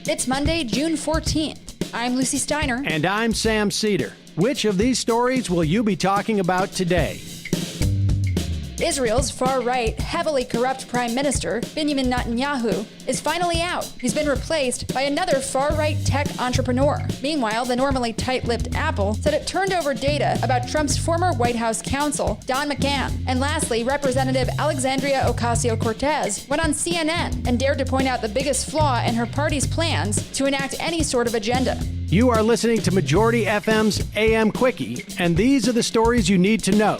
It's Monday, June 14th. I'm Lucie Steiner. And I'm Sam Seder. Which of these stories will you be talking about today? Israel's far-right, heavily corrupt Prime Minister, Benjamin Netanyahu, is finally out. He's been replaced by another far-right tech entrepreneur. Meanwhile, the normally tight-lipped Apple said it turned over data about Trump's former White House counsel, McGahn. And lastly, Representative Alexandria Ocasio Cortez went on CNN and dared to point out the biggest flaw in her party's plans to enact any sort of agenda. You are listening to Majority FM's AM Quickie, and these are the stories you need to know.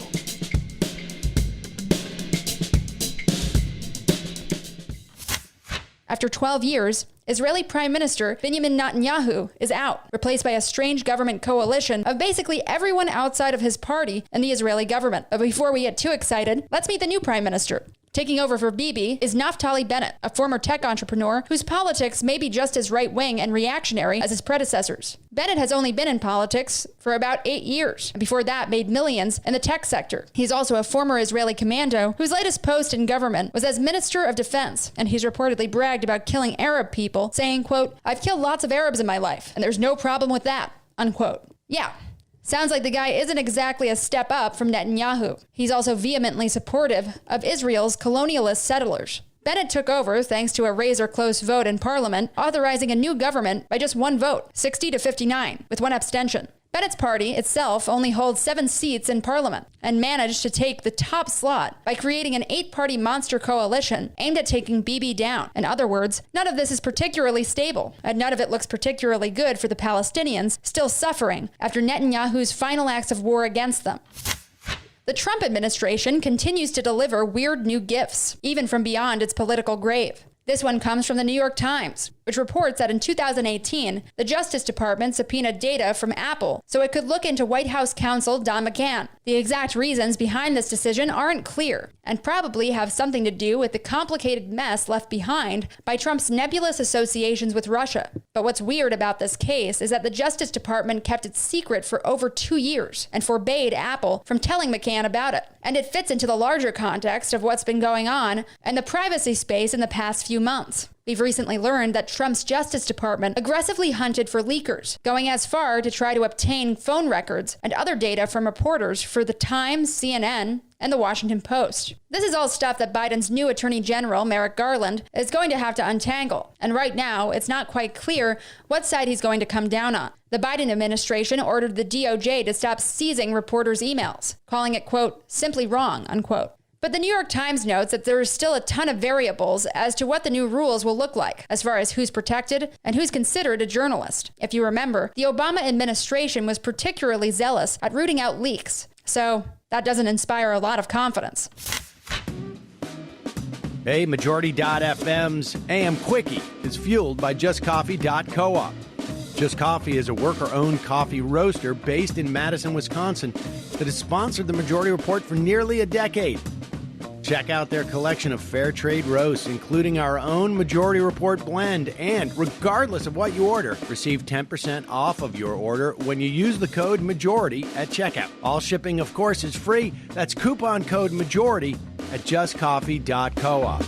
After 12 years, Israeli Prime Minister Benjamin Netanyahu is out, replaced by a strange government coalition of basically everyone outside of his party and the Israeli government. But before we get too excited, let's meet the new Prime Minister. Taking over for Bibi is Naftali Bennett, a former tech entrepreneur whose politics may be just as right-wing and reactionary as his predecessors. Bennett has only been in politics for about 8 years, and before that made millions in the tech sector. He's also a former Israeli commando whose latest post in government was as Minister of Defense, and he's reportedly bragged about killing Arab people, saying, quote, "I've killed lots of Arabs in my life, and there's no problem with that," unquote. Yeah. Sounds like the guy isn't exactly a step up from Netanyahu. He's also vehemently supportive of Israel's colonialist settlers. Bennett took over thanks to a razor-close vote in Parliament, authorizing a new government by just one vote, 60 to 59, with one abstention. Bennett's party itself only holds 7 seats in Parliament and managed to take the top slot by creating an 8-party monster coalition aimed at taking Bibi down. In other words, none of this is particularly stable, and none of it looks particularly good for the Palestinians still suffering after Netanyahu's final acts of war against them. The Trump administration continues to deliver weird new gifts, even from beyond its political grave. This one comes from the New York Times, which reports that in 2018, the Justice Department subpoenaed data from Apple so it could look into White House counsel McGahn. The exact reasons behind this decision aren't clear and probably have something to do with the complicated mess left behind by Trump's nebulous associations with Russia. But what's weird about this case is that the Justice Department kept it secret for over 2 years and forbade Apple from telling McGahn about it. And it fits into the larger context of what's been going on and the privacy space in the past few months. We've recently learned that Trump's Justice Department aggressively hunted for leakers, going as far to try to obtain phone records and other data from reporters for The Times, CNN, and The Washington Post. This is all stuff that Biden's new Attorney General, Merrick Garland, is going to have to untangle. And right now, it's not quite clear what side he's going to come down on. The Biden administration ordered the DOJ to stop seizing reporters' emails, calling it, quote, "simply wrong," unquote. But the New York Times notes that there is still a ton of variables as to what the new rules will look like, as far as who's protected and who's considered a journalist. If you remember, the Obama administration was particularly zealous at rooting out leaks. So that doesn't inspire a lot of confidence. Hey, Majority.fm's AM Quickie is fueled by JustCoffee.coop. Just Coffee is a worker-owned coffee roaster based in Madison, Wisconsin that has sponsored the Majority Report for nearly a decade. Check out their collection of fair trade roasts, including our own Majority Report blend. And regardless of what you order, receive 10% off of your order when you use the code MAJORITY at checkout. All shipping, of course, is free. That's coupon code MAJORITY at justcoffee.coop.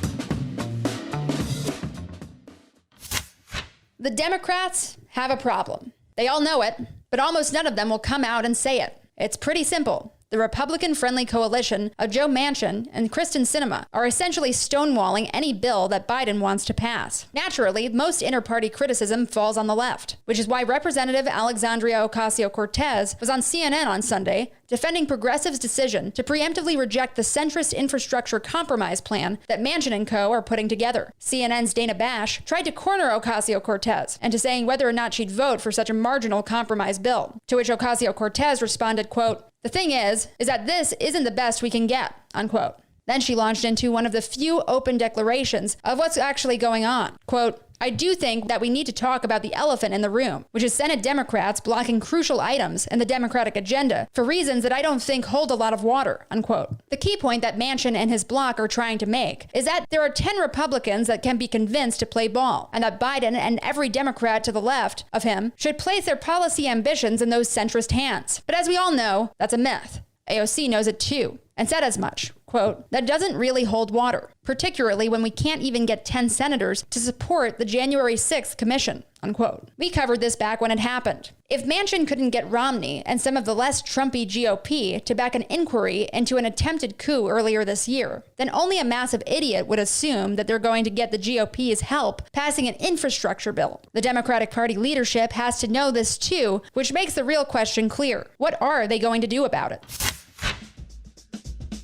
The Democrats have a problem. They all know it, but almost none of them will come out and say it. It's pretty simple. The Republican-friendly coalition of Joe Manchin and Kristen Sinema are essentially stonewalling any bill that Biden wants to pass. Naturally, most inter-party criticism falls on the left, which is why Representative Alexandria Ocasio Cortez was on CNN on Sunday defending progressives' decision to preemptively reject the centrist infrastructure compromise plan that Manchin and co. are putting together. CNN's Dana Bash tried to corner Ocasio Cortez into saying whether or not she'd vote for such a marginal compromise bill, to which Ocasio Cortez responded, quote, "The thing is that this isn't the best we can get," unquote. Then she launched into one of the few open declarations of what's actually going on. Quote, "I do think that we need to talk about the elephant in the room, which is Senate Democrats blocking crucial items in the Democratic agenda for reasons that I don't think hold a lot of water," unquote. The key point that Manchin and his bloc are trying to make is that there are 10 Republicans that can be convinced to play ball, and that Biden and every Democrat to the left of him should place their policy ambitions in those centrist hands. But as we all know, that's a myth. AOC knows it too, and said as much. Quote, quote, that doesn't really hold water, particularly when we can't even get 10 senators to support the January 6th commission, unquote. We covered this back when it happened. If Manchin couldn't get Romney and some of the less Trumpy GOP to back an inquiry into an attempted coup earlier this year, then only a massive idiot would assume that they're going to get the GOP's help passing an infrastructure bill. The Democratic Party leadership has to know this too, which makes the real question clear. What are they going to do about it?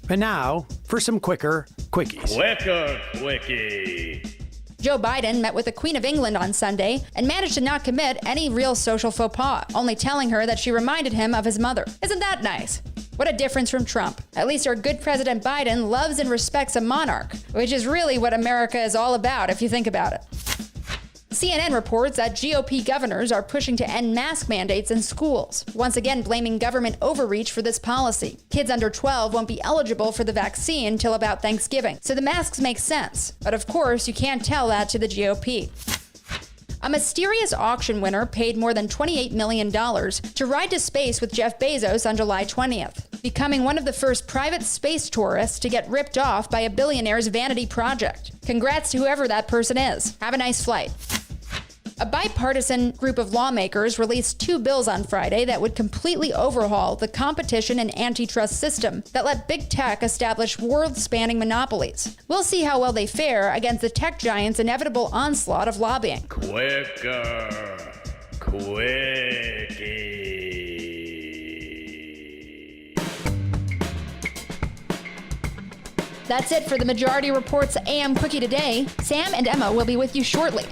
And now for some quicker quickies. Quickie. Joe Biden met with the Queen of England on Sunday and managed to not commit any real social faux pas, only telling her that she reminded him of his mother. Isn't that nice? What a difference from Trump. At least our good President Biden loves and respects a monarch, which is really what America is all about if you think about it. CNN reports that GOP governors are pushing to end mask mandates in schools, once again blaming government overreach for this policy. Kids under 12 won't be eligible for the vaccine till about Thanksgiving, so the masks make sense. But of course, you can't tell that to the GOP. A mysterious auction winner paid more than $28 million to ride to space with Jeff Bezos on July 20th, becoming one of the first private space tourists to get ripped off by a billionaire's vanity project. Congrats to whoever that person is. Have a nice flight. A bipartisan group of lawmakers released 2 bills on Friday that would completely overhaul the competition and antitrust system that let big tech establish world-spanning monopolies. We'll see how well they fare against the tech giants' inevitable onslaught of lobbying. Quickie. That's it for the Majority Report's AM Quickie today. Sam and Emma will be with you shortly.